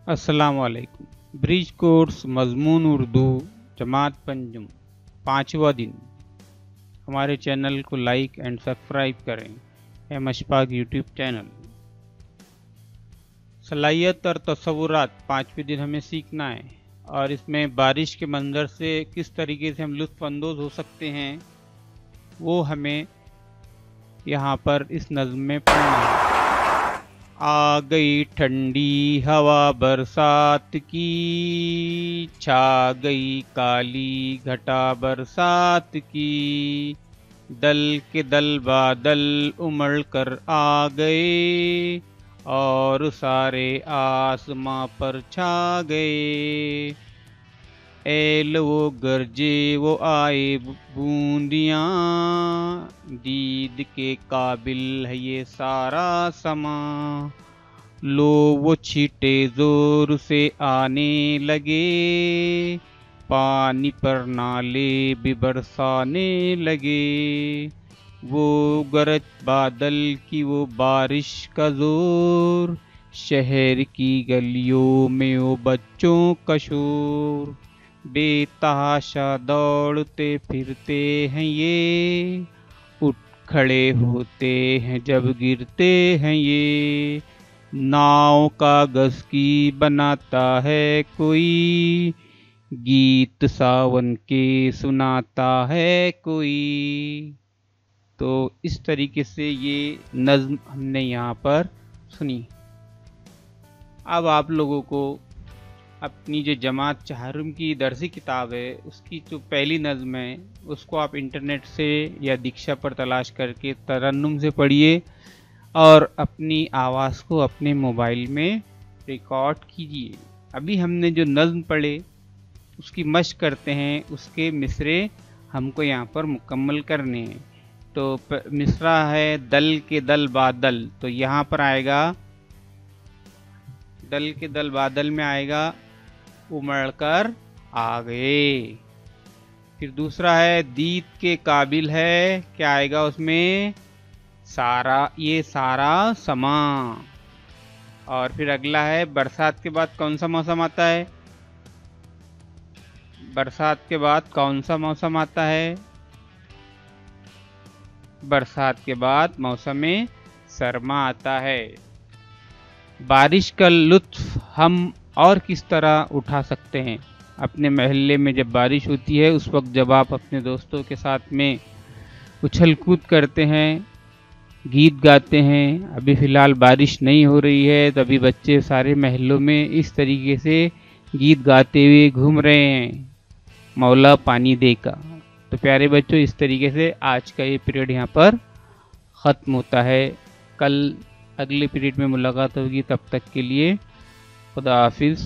अस्सलाम वालेकुम। Bridge course मज़मून उर्दू जमात पंजुम 5वां दिन। हमारे चैनल को लाइक एंड सब्सक्राइब करें। M Ashfaq YouTube channel. सलाहियत और तसव्वुरात 5वें दिन हमें सीखना है और इसमें बारिश के मंजर से किस तरीके से हम लुत्फ़ अंदोज़ हो सकते हैं वो हमें यहाँ पर इस नज़्म में पढ़ना है। आ गई ठंडी हवा बरसात की, छा गई काली घटा बरसात की, दल के दल बादल उमड़ कर आ गए और सारे आसमां पर छा गए। ऐल वो गरजे वो आए बूंदियाँ, दीद के काबिल है ये सारा समा। लो वो छींटे जोर से आने लगे, पानी पर नाले भी बरसाने लगे। वो गरज बादल की वो बारिश का जोर, शहर की गलियों में वो बच्चों का शोर। बेतहाशा दौड़ते फिरते हैं ये, उठ खड़े होते हैं जब गिरते हैं ये। नाव कागज की बनाता है कोई, गीत सावन के सुनाता है कोई। तो इस तरीके से ये नज़्म हमने यहाँ पर सुनी। अब आप लोगों को अपनी जो जमात चहारुम की दरसी किताब है उसकी जो पहली नज़्म है उसको आप इंटरनेट से या दीक्षा पर तलाश करके तरन्नुम से पढ़िए और अपनी आवाज़ को अपने मोबाइल में रिकॉर्ड कीजिए। अभी हमने जो नज़्म पढ़े उसकी मशक करते हैं, उसके मिसरे हमको यहाँ पर मुकम्मल करने हैं। तो मिसरा है दल के दल बादल, तो यहाँ पर आएगा दल के दल बादल में आएगा उमड़ कर आ गए। फिर दूसरा है दीद के काबिल है, क्या आएगा उसमें सारा, ये सारा समा। और फिर अगला है बरसात के बाद कौन सा मौसम आता है, बरसात के बाद कौन सा मौसम आता है, बरसात के बाद मौसम सरमा आता है। बारिश का लुत्फ़ हम और किस तरह उठा सकते हैं। अपने मोहल्ले में जब बारिश होती है उस वक्त जब आप अपने दोस्तों के साथ में उछल कूद करते हैं, गीत गाते हैं। अभी फ़िलहाल बारिश नहीं हो रही है तो अभी बच्चे सारे महलों में इस तरीके से गीत गाते हुए घूम रहे हैं, मौला पानी दे का। तो प्यारे बच्चों, इस तरीके से आज का ये पीरियड यहाँ पर ख़त्म होता है। कल अगले पीरियड में मुलाकात होगी, तब तक के लिए खुदा हाफिज़।